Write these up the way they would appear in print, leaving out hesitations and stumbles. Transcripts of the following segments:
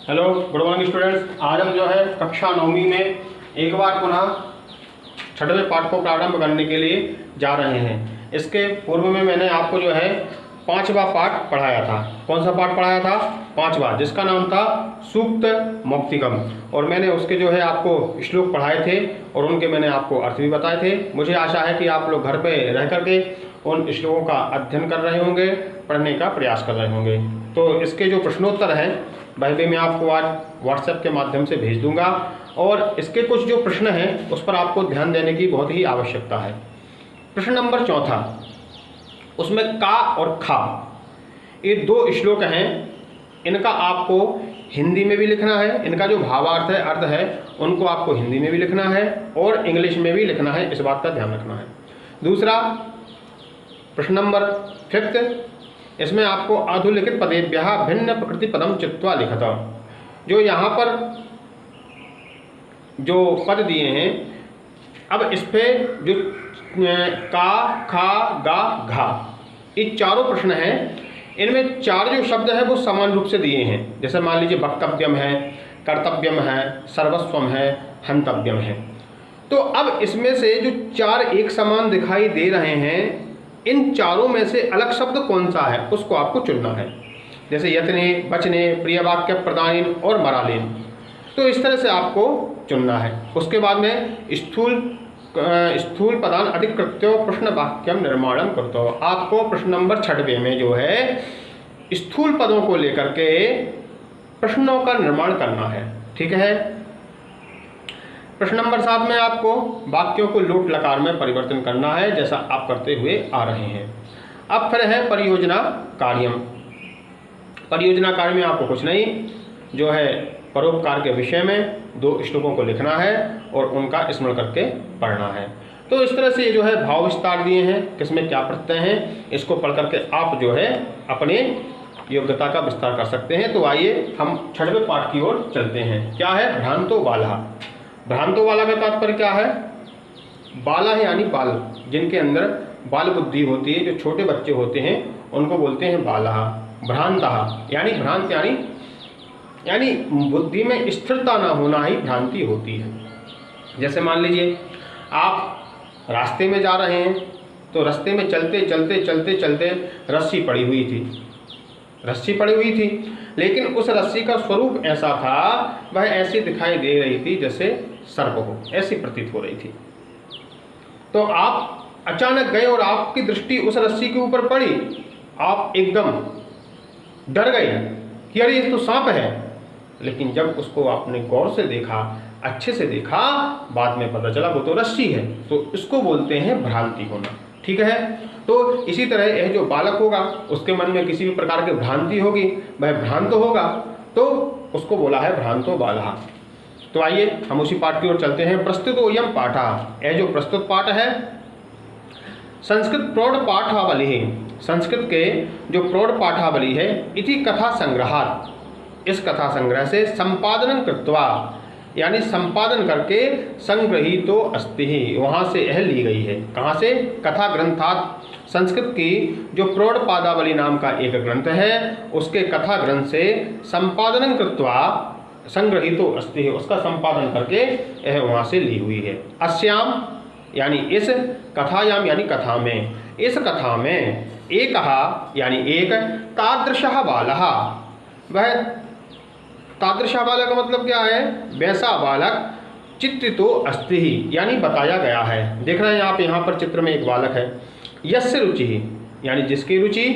Hello, good morning students. आज हम जो है कक्षा 9वीं में एक बार पुनः 6वें पाठ को प्रारंभ करने के लिए जा रहे हैं। इसके पूर्व में मैंने आपको जो है 5वां पाठ पढ़ाया था। कौन सा पाठ पढ़ाया था? 5वां, जिसका नाम था सूक्त मौक्तिकम। और मैंने उसके जो है आपको श्लोक पढ़ाए थे और उनके मैंने आपको अर्थ भी बताए थे। मुझे आशा है कि आप लोग घर पे रह करके उन श्लोकों का अध्ययन कर रहे होंगे, पढ़ने का प्रयास कर रहे होंगे। तो इसके जो प्रश्नोत्तर हैं वह भी मैं आपको आज व्हाट्सएप के माध्यम से भेज दूंगा और इसके कुछ जो प्रश्न हैं उस पर आपको ध्यान देने की बहुत ही आवश्यकता है। प्रश्न नंबर 4, उसमें का और खा, ये 2 श्लोक हैं। इनका आपको हिंदी में भी लिखना है, इनका जो भावार्थ है, अर्थ है, उनको आपको हिंदी में भी लिखना है और इंग्लिश में भी लिखना है। इस बात का ध्यान रखना है। दूसरा प्रश्न नंबर 5, इसमें आपको अधोलिखित पदेभ्यः भिन्न प्रकृति पदम चित्वा लिखत। जो यहाँ पर जो पद दिए हैं, अब इस पे जो का, खा, गा, घा, ये चारों प्रश्न हैं। इनमें 4 जो शब्द है वो समान रूप से दिए हैं। जैसे मान लीजिए वक्तव्यम है, कर्तव्यम है, सर्वस्वम है, हंतव्यम है। तो अब इसमें से जो 4 एक समान दिखाई दे रहे हैं, इन चारों में से अलग शब्द कौन सा है उसको आपको चुनना है। जैसे यत्ने, वचने, प्रिय वाक्य प्रदान और मरालेन। तो इस तरह से आपको चुनना है। उसके बाद में स्थूल पदान अधिकृत्यो प्रश्न वाक्यम निर्माणम करतो। आपको प्रश्न नंबर 6 में जो है स्थूल पदों को लेकर के प्रश्नों का निर्माण करना है। ठीक है। प्रश्न नंबर 7 में आपको वाक्यों को लोट लकार में परिवर्तन करना है, जैसा आप करते हुए आ रहे हैं। अब फिर है परियोजना कार्यम। परियोजना कार्य में आपको कुछ नहीं, जो है परोपकार के विषय में 2 श्लोकों को लिखना है और उनका स्मरण करके पढ़ना है। तो इस तरह से ये जो है भाव विस्तार दिए हैं, किसमें क्या प्रत्यय हैं, इसको पढ़ करके आप जो है अपने योग्यता का विस्तार कर सकते हैं। तो आइए हम 6वें पाठ की ओर चलते हैं। क्या है? भ्रांतो बाला। भ्रांतो बाला का तात्पर्य क्या है? बाला है यानी बाल, जिनके अंदर बाल बुद्धि होती है, जो छोटे बच्चे होते हैं उनको बोलते हैं बाला। भ्रांतः यानी भ्रांत यानी बुद्धि में स्थिरता ना होना ही भ्रांति होती है। जैसे मान लीजिए आप रास्ते में जा रहे हैं, तो रास्ते में चलते चलते रस्सी पड़ी हुई थी, लेकिन उस रस्सी का स्वरूप ऐसा था, वह ऐसी दिखाई दे रही थी जैसे सर्प हो, ऐसी प्रतीत हो रही थी। तो आप अचानक गए और आपकी दृष्टि उस रस्सी के ऊपर पड़ी, आप एकदम डर गए कि अरे ये तो सांप है। लेकिन जब उसको आपने गौर से देखा, अच्छे से देखा, बाद में पता चला वो तो रस्सी है। तो इसको बोलते हैं भ्रांति होना। ठीक है। तो इसी तरह यह जो बालक होगा उसके मन में किसी भी प्रकार की भ्रांति होगी, वह भ्रांत होगा, तो उसको बोला है भ्रांतो बालः। तो आइए हम उसी पाठ की ओर चलते हैं। प्रस्तुतोऽयं पाठः, यह जो प्रस्तुत पाठ है संस्कृत प्रौढ़ पाठावली, संस्कृत के जो प्रौढ़ पाठावली है, इति कथा संग्रहात्, इस कथा संग्रह से संपादनं कृत्वा यानी संपादन करके संग्रहीतो अस्ति, वहाँ से यह ली गई है। कहाँ से? कथा ग्रंथात्, संस्कृत की जो प्रौढ़ पादावली नाम का एक ग्रंथ है, उसके कथा ग्रंथ से संपादनं कृत्वा संग्रहीतो अस्ति, उसका संपादन करके यह वहाँ से ली हुई है। अस्याम यानी इस, कथायाम यानी कथा में, इस कथा में एकः यानी एक, तादृशः बालः, वह तादृशः बालक का मतलब क्या है? वैसा बालक चित्रितो अस्ति यानी बताया गया है। देख रहे हैं आप यहाँ पर चित्र में एक बालक है। यस्य रुचि यानी जिसकी रुचि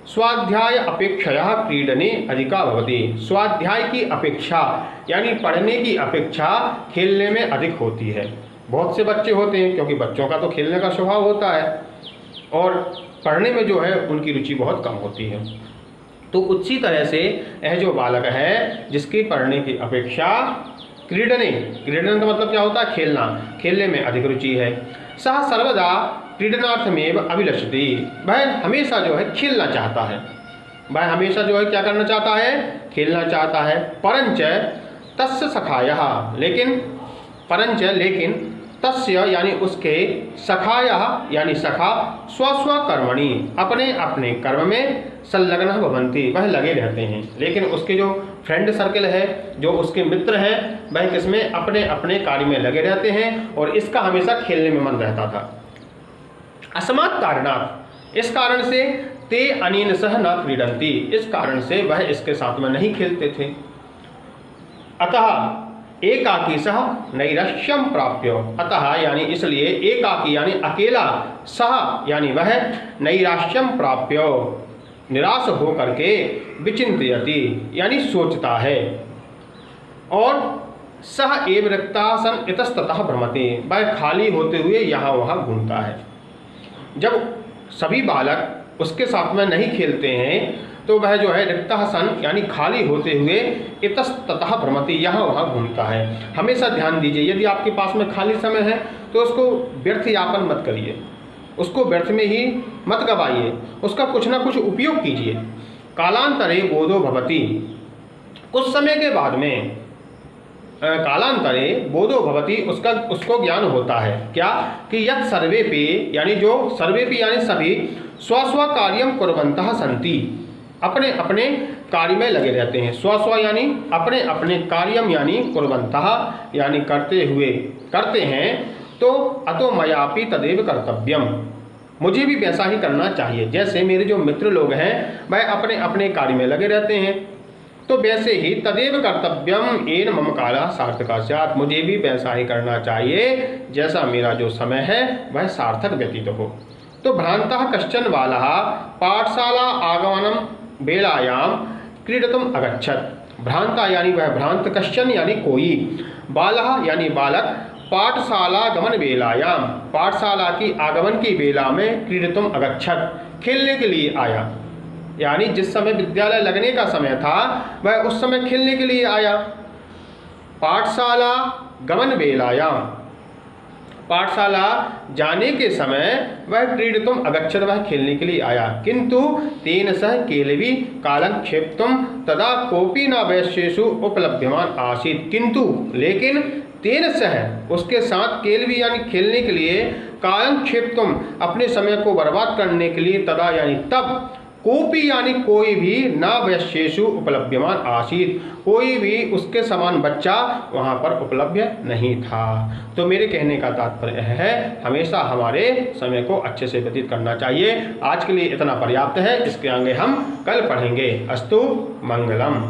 स्वाध्याय अपेक्षया क्रीडने अधिका भवति, स्वाध्याय की अपेक्षा यानी पढ़ने की अपेक्षा खेलने में अधिक होती है। बहुत से बच्चे होते हैं, क्योंकि बच्चों का तो खेलने का स्वभाव होता है और पढ़ने में जो है उनकी रुचि बहुत कम होती है। तो उसी तरह से यह जो बालक है जिसकी पढ़ने की अपेक्षा क्रीडन का मतलब क्या होता है? खेलना, खेलने में अधिक रुचि है। सह सर्वदा क्रीडनार्थमेव अभिलषति, वह हमेशा जो है खेलना चाहता है, वह हमेशा जो है क्या करना चाहता है? खेलना चाहता है। परंच तस्य सखायः, लेकिन तस्य यानी उसके सखायः यानी सखा स्व कर्मणि अपने अपने कर्म में संलग्न भवन्ति वह लगे रहते हैं। लेकिन उसके जो फ्रेंड सर्कल है, जो उसके मित्र हैं, वह किसमें अपने अपने कार्य में लगे रहते हैं और इसका हमेशा खेलने में मन रहता था। अस्मात् कारणात् इस कारण से ते अनेन सह न क्रीडन्ति इस कारण से वह इसके साथ में नहीं खेलते थे। अतः एकाकी सह नैराश्यम प्राप्य अतः यानी इसलिए एकाकी यानी अकेला सह यानी वह नैराश्यम प्राप्य निराश हो करके विचिंतयति यानी सोचता है और सह एव रिक्ता सन इतस्ततः भ्रमति वह खाली होते हुए यहाँ वहाँ घूमता है। जब सभी बालक उसके साथ में नहीं खेलते हैं तो वह जो है रिक्तः सन यानी खाली होते हुए इतस्ततः भ्रमति यहाँ वहाँ घूमता है। हमेशा ध्यान दीजिए, यदि आपके पास में खाली समय है तो उसको व्यर्थ यापन मत करिए, उसको व्यर्थ में ही मत गवाइए, उसका कुछ ना कुछ उपयोग कीजिए। कालांतरे बोधो भवति कुछ समय के बाद में कालांतरे बोधो भवति उसको ज्ञान होता है क्या कि यत् सर्वेपि यानी जो सर्वेपि यानी सभी स्व कार्यम कुर्वन्तः सन्ति अपने अपने कार्य में लगे रहते हैं। स्व यानी अपने अपने कार्यम यानी कुर्वन्तः यानी करते हैं। तो अतो मयापि तदेव कर्तव्यम मुझे भी वैसा ही करना चाहिए। जैसे मेरे जो मित्र लोग हैं वह अपने अपने कार्य में लगे रहते हैं तो वैसे ही तदेव कर्तव्यम येन मम कालः सार्थकः स्यात् मुझे भी वैसा ही करना चाहिए जैसा मेरा जो समय है वह सार्थक व्यतीत हो। तो भ्रांतः कश्चन बालः पाठशाला आगमनम वेलायाम क्रीडतुम अगच्छत् भ्रांता यानी वह भ्रांत कश्चन यानी कोई बालः यानी बालक पाठशाला गमन वेलायाम पाठशाला की आगमन की वेला में क्रीडतुम अगच्छत् खेलने के लिए आया। यानी जिस समय विद्यालय लगने का समय था वह उस समय खेलने के लिए आया। पाठशाला गमन वेलायाम पाठशाला जाने के समय वह क्रीडितुम अगच्छत् वह खेलने के लिए आया। किंतु तेन सह केलवी कालक्षेप्तुम तदा कोपी न वैश्येषु उपलभ्यमान आसीत् किंतु लेकिन तेन सह उसके साथ केलवी यानी खेलने के लिए कालक्षेप्तुम अपने समय को बर्बाद करने के लिए तदा यानी तब कोपी यानी कोई भी न वैश्येषु उपलभ्यमान आसीत् कोई भी उसके समान बच्चा वहाँ पर उपलब्ध नहीं था। तो मेरे कहने का तात्पर्य है हमेशा हमारे समय को अच्छे से व्यतीत करना चाहिए। आज के लिए इतना पर्याप्त है, इसके आगे हम कल पढ़ेंगे। अस्तु मंगलम।